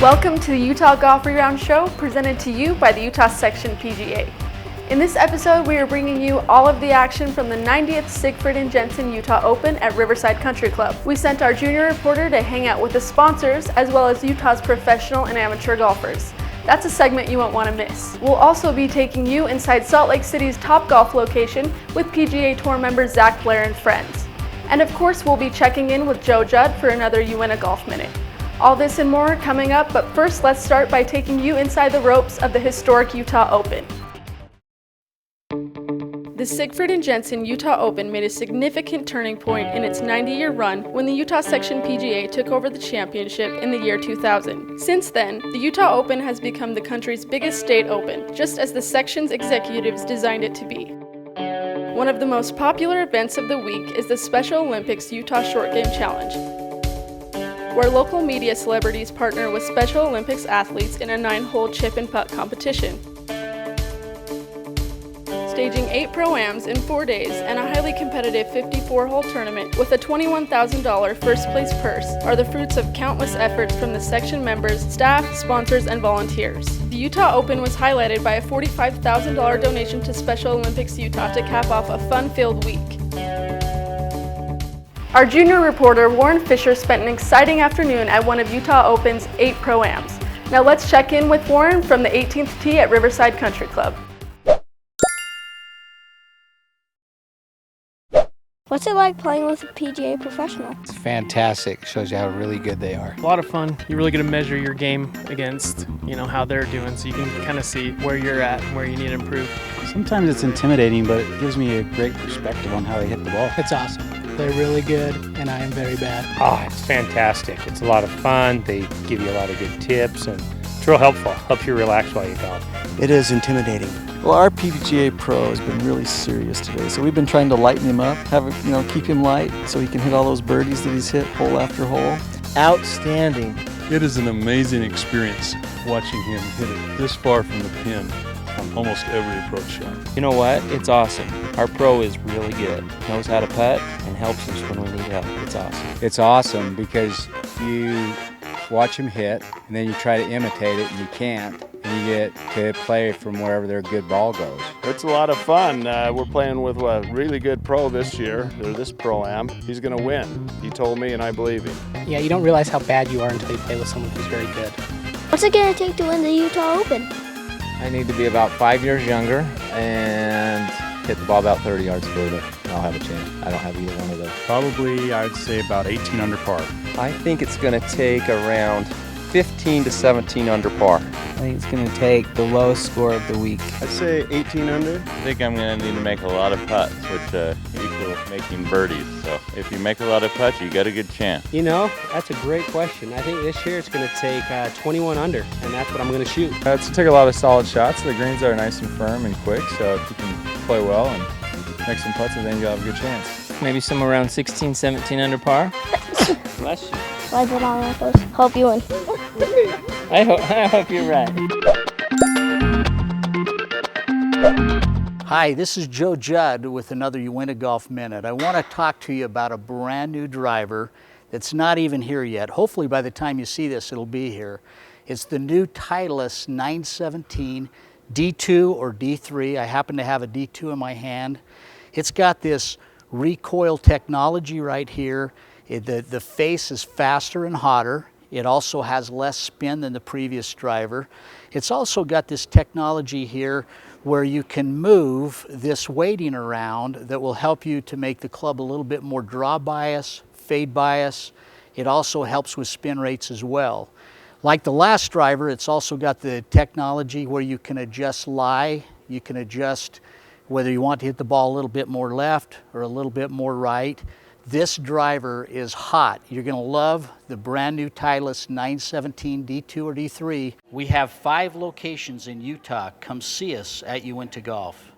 Welcome to the Utah Golf Reround Show, presented to you by the Utah Section PGA. In this episode, we are bringing you all of the action from the 90th Siegfried & Jensen Utah Open at Riverside Country Club. We sent our junior reporter to hang out with the sponsors, as well as Utah's professional and amateur golfers. That's a segment you won't want to miss. We'll also be taking you inside Salt Lake City's TopGolf location with PGA Tour member Zach Blair and friends. And of course, we'll be checking in with Judd for another Uinta Golf Minute. All this and more coming up, but first let's start by taking you inside the ropes of the historic Utah Open. The Siegfried & Jensen Utah Open made a significant turning point in its 90-year run when the Utah Section PGA took over the championship in the year 2000. Since then, the Utah Open has become the country's biggest state open, just as the section's executives designed it to be. One of the most popular events of the week is the Special Olympics Utah Short Game Challenge, where local media celebrities partner with Special Olympics athletes in a 9-hole chip and putt competition. Staging 8 Pro-Ams in 4 days and a highly competitive 54-hole tournament with a $21,000 first-place purse are the fruits of countless efforts from the section members, staff, sponsors, and volunteers. The Utah Open was highlighted by a $45,000 donation to Special Olympics Utah to cap off a fun-filled week. Our junior reporter, Warren Fisher, spent an exciting afternoon at one of Utah Open's 8 Pro-Ams. Now let's check in with Warren from the 18th tee at Riverside Country Club. What's it like playing with a PGA professional? It's fantastic. Shows you how really good they are. A lot of fun. You really get to measure your game against, how they're doing, so you can kind of see where you're at and where you need to improve. Sometimes it's intimidating, but it gives me a great perspective on how they hit the ball. It's awesome. They're really good, and I am very bad. Oh, it's fantastic. It's a lot of fun. They give you a lot of good tips, and it's real helpful. Helps you relax while you golf. It is intimidating. Well, our PGA Pro has been really serious today, so we've been trying to lighten him up, keep him light so he can hit all those birdies that he's hit hole after hole. Outstanding. It is an amazing experience watching him hit it this far from the pin on almost every approach shot. You know what? It's awesome. Our pro is really good. Knows how to putt and helps us when we need help. It's awesome. It's awesome because you watch them hit, and then you try to imitate it, and you can't. And you get to play from wherever their good ball goes. It's a lot of fun. We're playing with a really good pro this year, or this Pro-Am. He's going to win. He told me, and I believe him. Yeah, you don't realize how bad you are until you play with someone who's very good. What's it going to take to win the Utah Open? I need to be about 5 years younger and hit the ball about 30 yards further. I'll have a chance. I don't have either one of those. Probably, I'd say about 18 under par. I think it's going to take around 15 to 17 under par. I think it's going to take the lowest score of the week. I'd say 18 under. I think I'm going to need to make a lot of putts, which equals making birdies. So if you make a lot of putts, you got a good chance. That's a great question. I think this year it's going to take 21 under, and that's what I'm going to shoot. It's going to take a lot of solid shots. The greens are nice and firm and quick, so if you can play well and make some putts, then you'll have a good chance. Maybe somewhere around 16, 17 under par. Bless you. Slide it on like those. Hope you win. I hope you're right. Hi, this is Judd with another Uinta Golf Minute. I want to talk to you about a brand new driver that's not even here yet. Hopefully by the time you see this, it'll be here. It's the new Titleist 917 D2 or D3. I happen to have a D2 in my hand. It's got this recoil technology right here. The face is faster and hotter. It also has less spin than the previous driver. It's also got this technology here where you can move this weighting around that will help you to make the club a little bit more draw bias, fade bias. It also helps with spin rates as well. Like the last driver, it's also got the technology where you can adjust lie. You can adjust whether you want to hit the ball a little bit more left or a little bit more right. This driver is hot. You're going to love the brand new Titleist 917 D2 or D3. We have 5 locations in Utah. Come see us at Uinta Golf.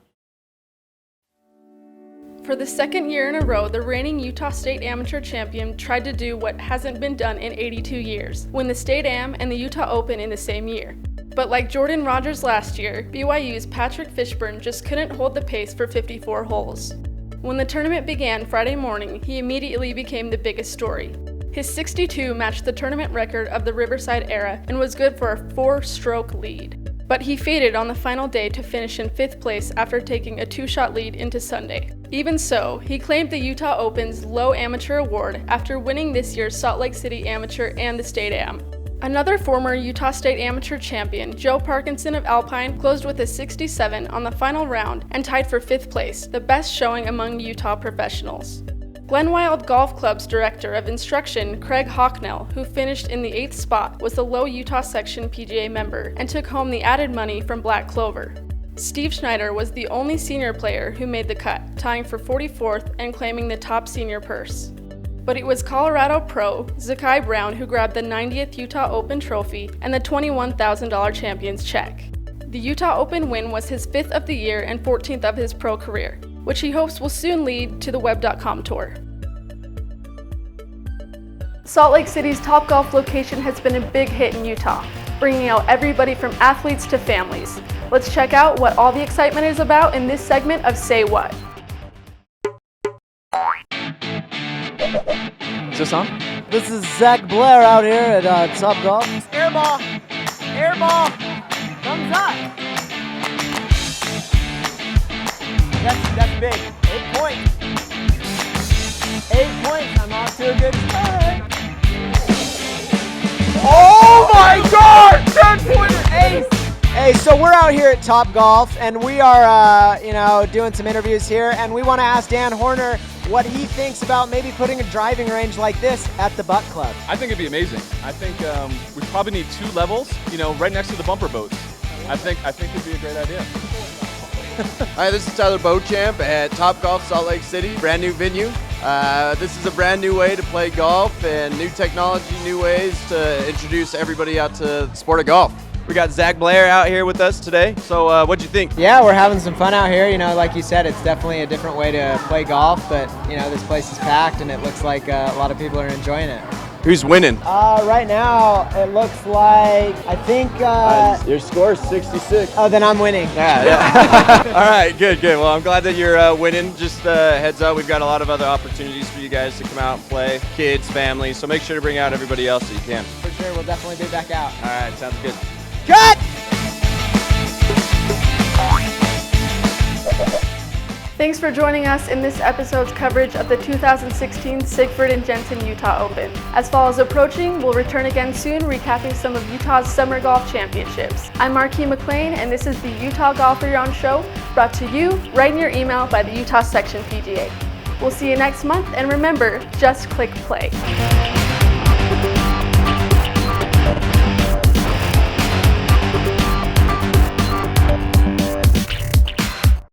For the second year in a row, the reigning Utah State Amateur Champion tried to do what hasn't been done in 82 years, win the State Am and the Utah Open in the same year. But like Jordan Rogers last year, BYU's Patrick Fishburne just couldn't hold the pace for 54 holes. When the tournament began Friday morning, he immediately became the biggest story. His 62 matched the tournament record of the Riverside era and was good for a 4-stroke lead. But he faded on the final day to finish in 5th place after taking a 2-shot lead into Sunday. Even so, he claimed the Utah Open's Low Amateur Award after winning this year's Salt Lake City Amateur and the State Am. Another former Utah State Amateur champion, Joe Parkinson of Alpine, closed with a 67 on the final round and tied for 5th place, the best showing among Utah professionals. Glenwild Golf Club's Director of Instruction, Craig Hocknell, who finished in the 8th spot, was the Low Utah Section PGA member and took home the added money from Black Clover. Steve Schneider was the only senior player who made the cut, tying for 44th and claiming the top senior purse. But it was Colorado pro Zakai Brown who grabbed the 90th Utah Open trophy and the $21,000 champion's check. The Utah Open win was his 5th of the year and 14th of his pro career, which he hopes will soon lead to the Web.com tour. Salt Lake City's TopGolf location has been a big hit in Utah, bringing out everybody from athletes to families. Let's check out what all the excitement is about in this segment of Say What. Is this on? This is Zach Blair out here at TopGolf. Air ball! Air ball! Thumbs up! That's big. 8 points. 8 points. I'm off to a good start. Oh my God! 10-pointer ace. Hey, so we're out here at TopGolf, and we are, doing some interviews here, and we want to ask Dan Horner what he thinks about maybe putting a driving range like this at the Buck Club. I think it'd be amazing. I think we probably need 2 levels, right next to the bumper boats. I think it'd be a great idea. Hi, this is Tyler Beauchamp at TopGolf Salt Lake City, brand new venue. This is a brand new way to play golf and new technology, new ways to introduce everybody out to the sport of golf. We got Zach Blair out here with us today. So what'd you think? Yeah, we're having some fun out here. Like you said, it's definitely a different way to play golf, but this place is packed and it looks like a lot of people are enjoying it. Who's winning? Right now, it looks like, I think... your score is 66. Oh, then I'm winning. Yeah. All right, good. Well, I'm glad that you're winning. Just heads up, we've got a lot of other opportunities for you guys to come out and play. Kids, families, so make sure to bring out everybody else that you can. For sure, we'll definitely be back out. All right, sounds good. Cut! Thanks for joining us in this episode's coverage of the 2016 Sigfrid and Jensen Utah Open. As fall is approaching, we'll return again soon recapping some of Utah's Summer Golf Championships. I'm Marquis McLean, and this is the Utah Golf Reround Show, brought to you right in your email by the Utah Section PGA. We'll see you next month, and remember, just click play.